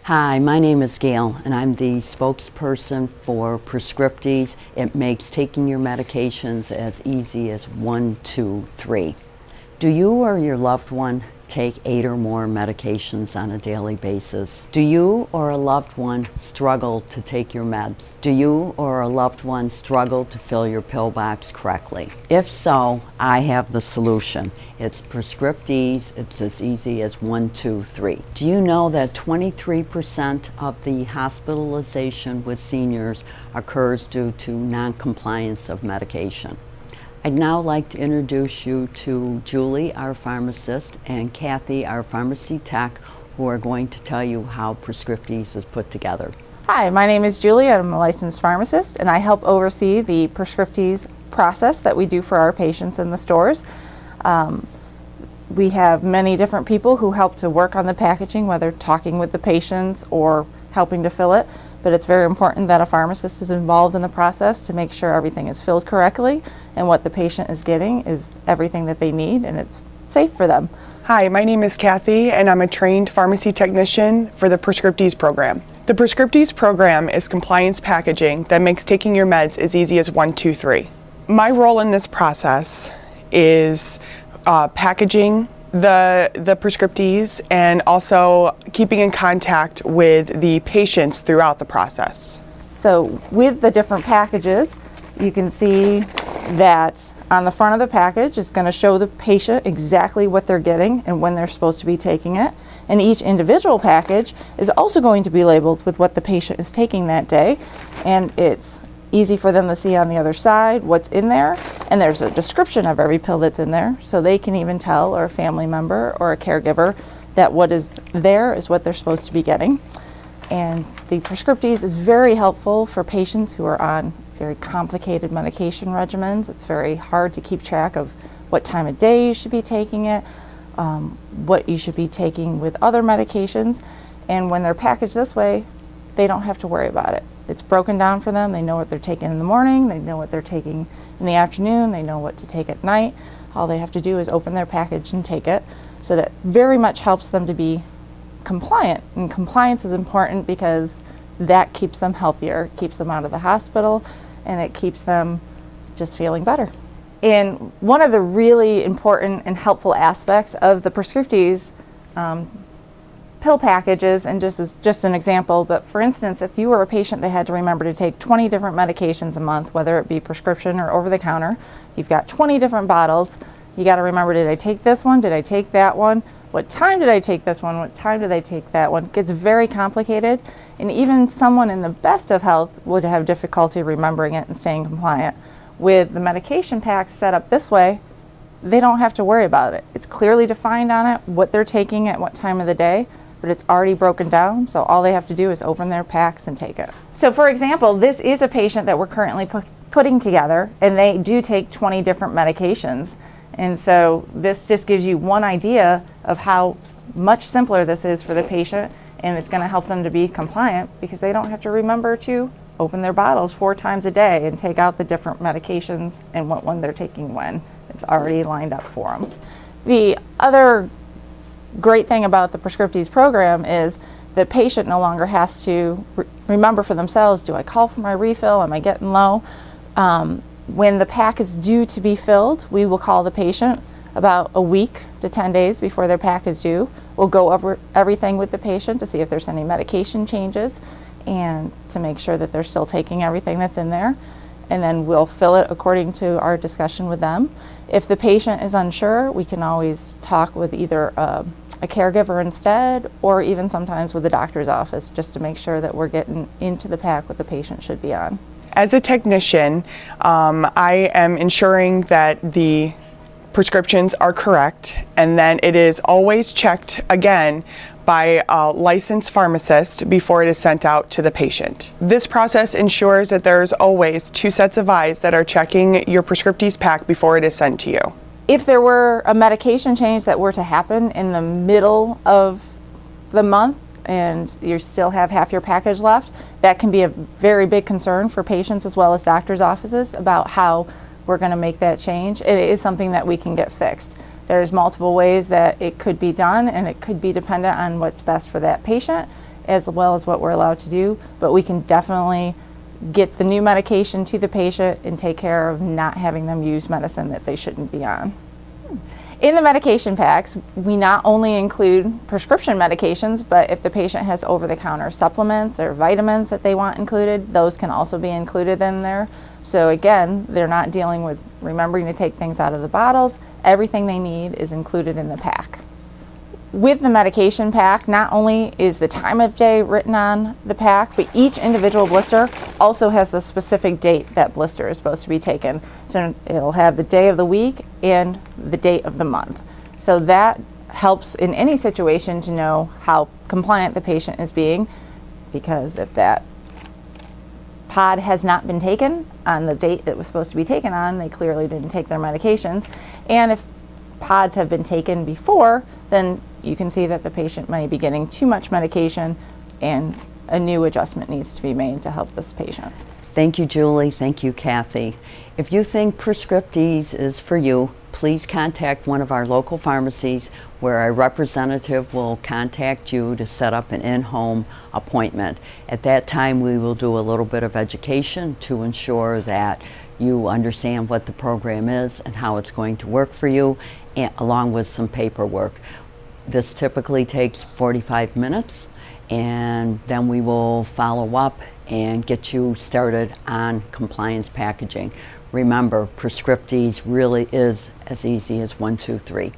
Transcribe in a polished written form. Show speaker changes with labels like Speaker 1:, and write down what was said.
Speaker 1: Hi, my name is Gail, and I'm the spokesperson for PreScript. It makes taking your medications as easy as 1, 2, 3. Do you or your loved one take 8 or more medications on a daily basis? Do you or a loved one struggle to take your meds? Do you or a loved one struggle to fill your pill box correctly? If so, I have the solution. It's PreScript. It's as easy as 1, 2, 3. Do you know that 23% of the hospitalization with seniors occurs due to non-compliance of medication? I'd now like to introduce you to Julie, our pharmacist, and Kathy, our pharmacy tech, who are going to tell you how PreScript is put together.
Speaker 2: Hi, my name is Julie. I'm a licensed pharmacist, and I help oversee the PreScript process that we do for our patients in the stores. We have many different people who help to work on the packaging, whether talking with the patients or helping to fill it, but it's very important that a pharmacist is involved in the process to make sure everything is filled correctly and what the patient is getting is everything that they need and it's safe for them.
Speaker 3: Hi, my name is Kathy and I'm a trained pharmacy technician for the PreScript program. The PreScript program is compliance packaging that makes taking your meds as easy as 1, 2, 3. My role in this process is packaging the PreScript and also keeping in contact with the patients throughout the process.
Speaker 2: So with the different packages, you can see that on the front of the package it's going to show the patient exactly what they're getting and when they're supposed to be taking it. And each individual package is also going to be labeled with what the patient is taking that day. And it's easy for them to see on the other side what's in there, and there's a description of every pill that's in there, so they can even tell, or a family member or a caregiver, that what is there is what they're supposed to be getting. And the PreScript is very helpful for patients who are on very complicated medication regimens. It's very hard to keep track of what time of day you should be taking it, what you should be taking with other medications, and when they're packaged this way, they don't have to worry about it. It's broken down for them. They know what they're taking in the morning, they know what they're taking in the afternoon, they know what to take at night. All they have to do is open their package and take it. So that very much helps them to be compliant. And compliance is important because that keeps them healthier, keeps them out of the hospital, and it keeps them just feeling better. And one of the really important and helpful aspects of the PreScript pill packages, and just an example, but for instance, if you were a patient that had to remember to take 20 different medications a month, whether it be prescription or over the counter, you've got 20 different bottles, you got to remember, did I take this one, did I take that one, what time did I take this one, what time did I take that one? It gets very complicated, and even someone in the best of health would have difficulty remembering it and staying compliant. With the medication packs set up this way, they don't have to worry about it. It's clearly defined on it what they're taking at what time of the day, but it's already broken down, so all they have to do is open their packs and take it. So for example, this is a patient that we're currently putting together, and they do take 20 different medications. And so this just gives you one idea of how much simpler this is for the patient, and it's going to help them to be compliant because they don't have to remember to open their bottles 4 times a day and take out the different medications and what one they're taking when. It's already lined up for them. The other great thing about the PreScript program is the patient no longer has to remember for themselves, do I call for my refill, am I getting low? When the pack is due to be filled, we will call the patient about a week to 10 days before their pack is due. We'll go over everything with the patient to see if there's any medication changes and to make sure that they're still taking everything that's in there. And then we'll fill it according to our discussion with them. If the patient is unsure, we can always talk with either a caregiver instead, or even sometimes with the doctor's office, just to make sure that we're getting into the pack what the patient should be on.
Speaker 3: As a technician, I am ensuring that the prescriptions are correct, and then it is always checked again by a licensed pharmacist before it is sent out to the patient. This process ensures that there's always 2 sets of eyes that are checking your PreScript pack before it is sent to you.
Speaker 2: If there were a medication change that were to happen in the middle of the month and you still have half your package left, that can be a very big concern for patients as well as doctors' offices about how we're going to make that change. It is something that we can get fixed. There's multiple ways that it could be done, and it could be dependent on what's best for that patient as well as what we're allowed to do, but we can definitely get the new medication to the patient and take care of not having them use medicine that they shouldn't be on. In the medication packs, we not only include prescription medications, but if the patient has over-the-counter supplements or vitamins that they want included, those can also be included in there. So again, they're not dealing with remembering to take things out of the bottles. Everything they need is included in the pack. With the medication pack, not only is the time of day written on the pack, but each individual blister also has the specific date that blister is supposed to be taken. So it'll have the day of the week and the date of the month. So that helps in any situation to know how compliant the patient is being, because if that pod has not been taken on the date it was supposed to be taken on, they clearly didn't take their medications. And if pods have been taken before, then you can see that the patient may be getting too much medication and a new adjustment needs to be made to help this patient.
Speaker 1: Thank you, Julie. Thank you, Kathy. If you think PreScript is for you, please contact one of our local pharmacies where a representative will contact you to set up an in-home appointment. At that time, we will do a little bit of education to ensure that you understand what the program is and how it's going to work for you, and along with some paperwork. This typically takes 45 minutes, and then we will follow up and get you started on compliance packaging. Remember, PreScript really is as easy as 1, 2, 3.